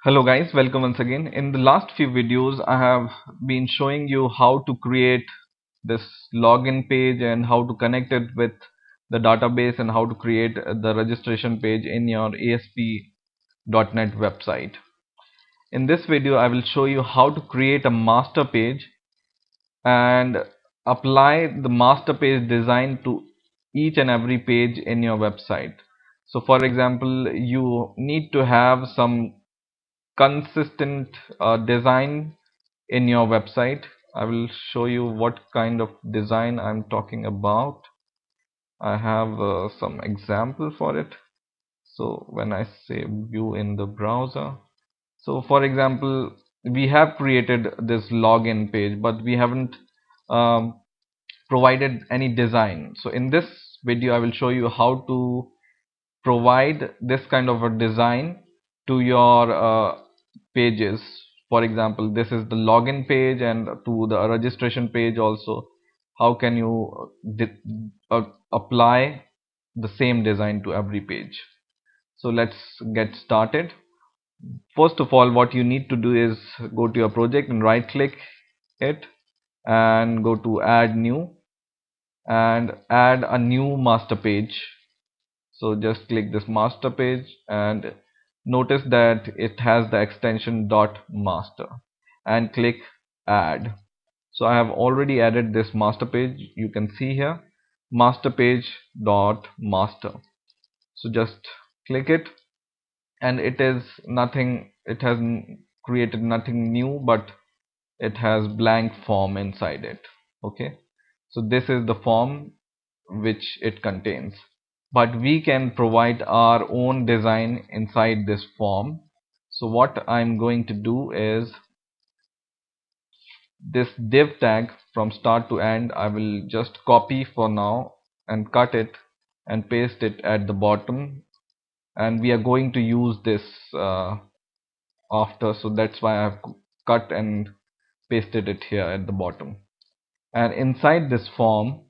Hello guys, welcome once again. In the last few videos, I have been showing you how to create this login page and how to connect it with the database and how to create the registration page in your ASP.NET website. In this video, I will show you how to create a master page and apply the master page design to each and every page in your website. So for example, you need to have some consistent design in your website. I will show you what kind of design I'm talking about. I have some example for it. So when I say view in the browser, so for example, we have created this login page, but we haven't um, provided any design. So in this video I will show you how to provide this kind of a design to your pages. For example, this is the login page, and to the registration page also, how can you apply the same design to every page. So let's get started. First of all, what you need to do is go to your project and right click it and go to add new and add a new master page. So just click this master page and notice that it has the extension .master and click add. So I have already added this master page. You can see here master page .master. So just click it, and it is nothing, it has created nothing new, but it has blank form inside it. Okay, so this is the form which it contains, but we can provide our own design inside this form. So what I'm going to do is this div tag from start to end, I will just copy for now and cut it and paste it at the bottom, and we are going to use this after, so that's why I have cut and pasted it here at the bottom. And inside this form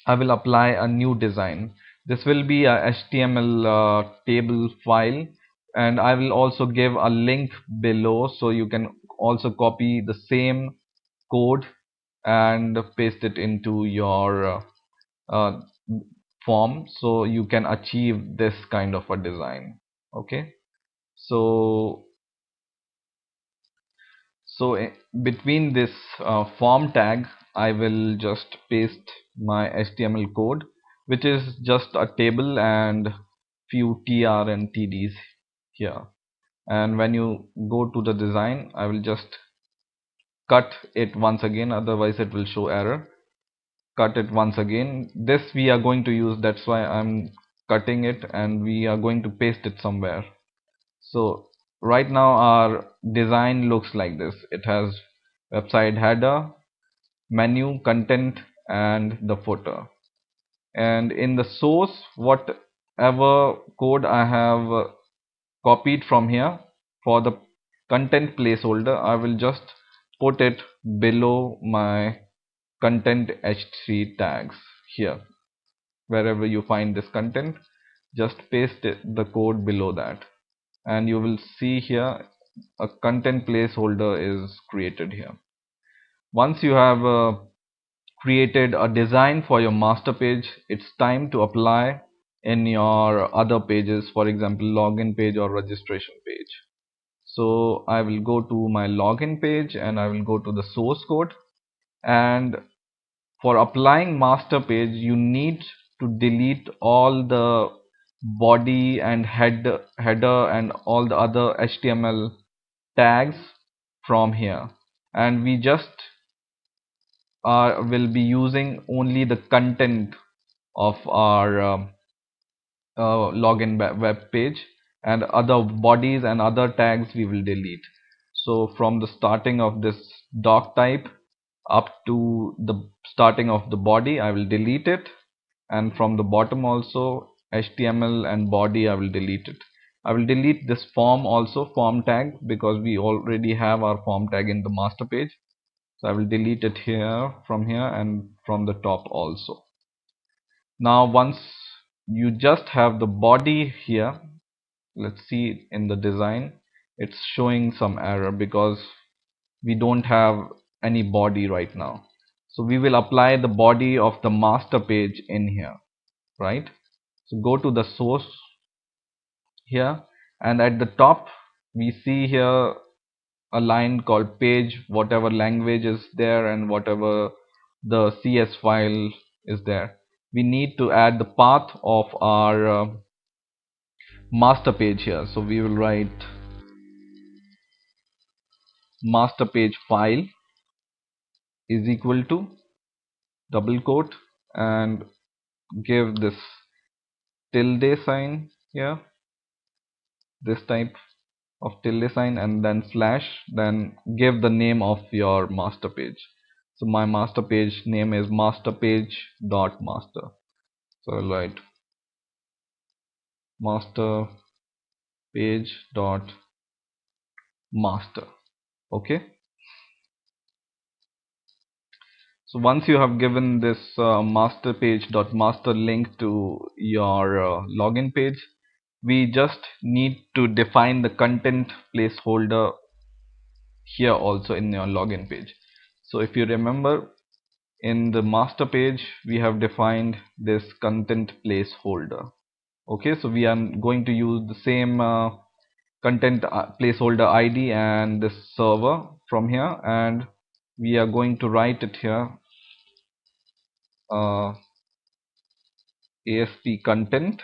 I will apply a new design. This will be a HTML table file, and I will also give a link below so you can also copy the same code and paste it into your uh, form so you can achieve this kind of a design. Okay, so between this form tag, I will just paste my HTML code, which is just a table and few tr and tds here. And when you go to the design, I will just cut it once again, otherwise it will show error. Cut it once again. This we are going to use, that's why I'm cutting it, and we are going to paste it somewhere. So right now our design looks like this. It has website header, menu, content, and the footer. And in the source, whatever code I have copied from here for the content placeholder, I will just put it below my content h3 tags here. Wherever you find this content, just paste the code below that, and you will see here a content placeholder is created here. Once you have created a design for your master page, it's time to apply in your other pages, for example login page or registration page. So I will go to my login page and I will go to the source code, and for applying master page you need to delete all the body and header and all the other HTML tags from here, and we just will be using only the content of our login web page, and other bodies and other tags we will delete. So from the starting of this doc type up to the starting of the body I will delete it, and from the bottom also HTML and body I will delete it. I will delete this form also, form tag, because we already have our form tag in the master page. So I will delete it here, from here, and from the top also. Now once you just have the body here, let's see in the design, it's showing some error because we don't have any body right now. So we will apply the body of the master page in here, right? So go to the source here, and at the top we see here a line called page, whatever language is there and whatever the CS file is there. We need to add the path of our master page here. So we will write master page file is equal to double quote and give this tilde sign here, this type of tilde sign, and then slash, then give the name of your master page. So my master page name is master page dot master. So I'll write master page dot master. Okay, so once you have given this master page dot master link to your login page, we just need to define the content placeholder here also in your login page. So if you remember, in the master page we have defined this content placeholder. Okay, so we are going to use the same content placeholder ID and this server from here, and we are going to write it here, ASP content,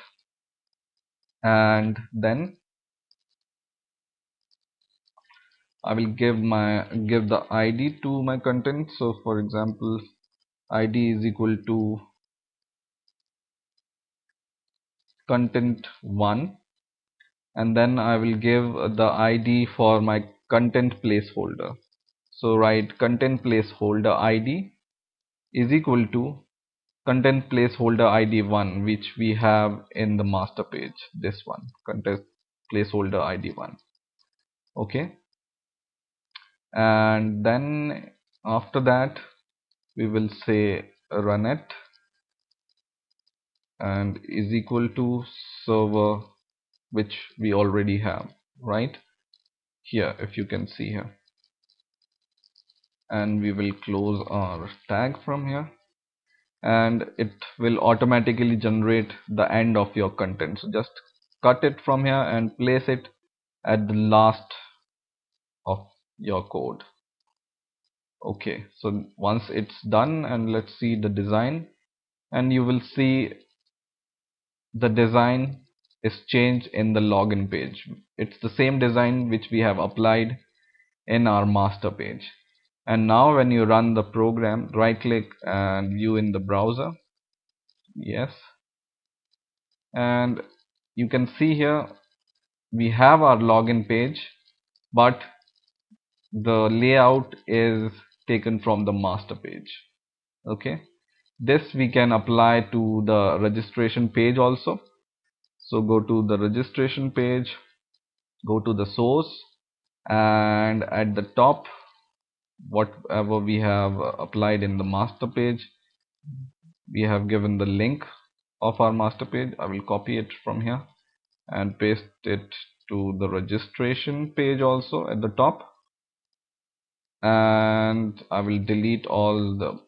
and then I will give the ID to my content. So for example, ID is equal to content 1, and then I will give the ID for my content placeholder. So write content placeholder ID is equal to content placeholder ID 1, which we have in the master page, this one, content placeholder ID 1. Okay, and then after that we will say run it and is equal to server, which we already have right here, if you can see here, and we will close our tag from here, and it will automatically generate the end of your content. So just cut it from here and place it at the last of your code. Okay, so once it's done, and let's see the design, and you will see the design is changed in the login page. It's the same design which we have applied in our master page. And now when you run the program, right click and view in the browser, yes, and you can see here we have our login page, but the layout is taken from the master page. Okay, this we can apply to the registration page also. So go to the registration page, go to the source, and at the top whatever we have applied in the master page, we have given the link of our master page. I will copy it from here and paste it to the registration page also at the top, and I will delete all the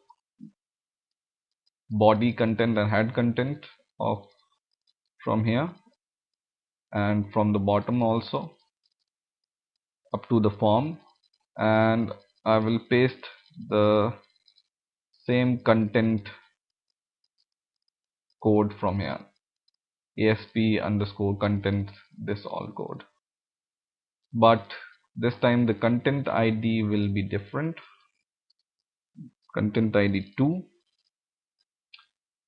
body content and head content of from here and from the bottom also up to the form, and I will paste the same content code from here, asp underscore content, this all code, but this time the content ID will be different, content ID 2,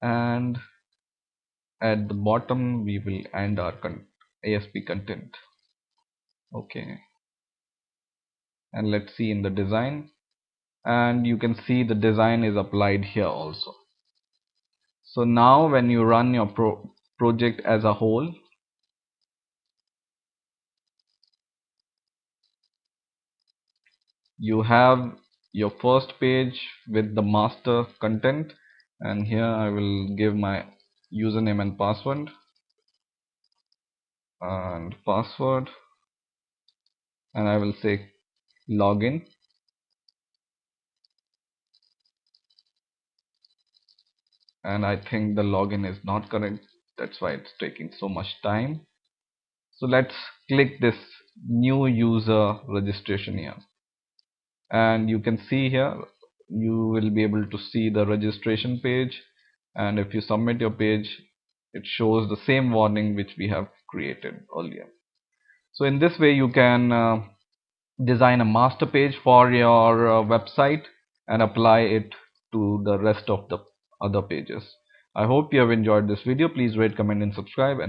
and at the bottom we will end our ASP content. Okay, and let's see in the design, and you can see the design is applied here also. So now when you run your project as a whole, you have your first page with the master content, and here I will give my username and password, and I will say login, and I think the login is not correct. That's why it's taking so much time. So let's click this new user registration here, and you can see here you will be able to see the registration page, and if you submit your page it shows the same warning which we have created earlier. So in this way you can design a master page for your website and apply it to the rest of the other pages. I hope you have enjoyed this video. Please rate, comment and subscribe.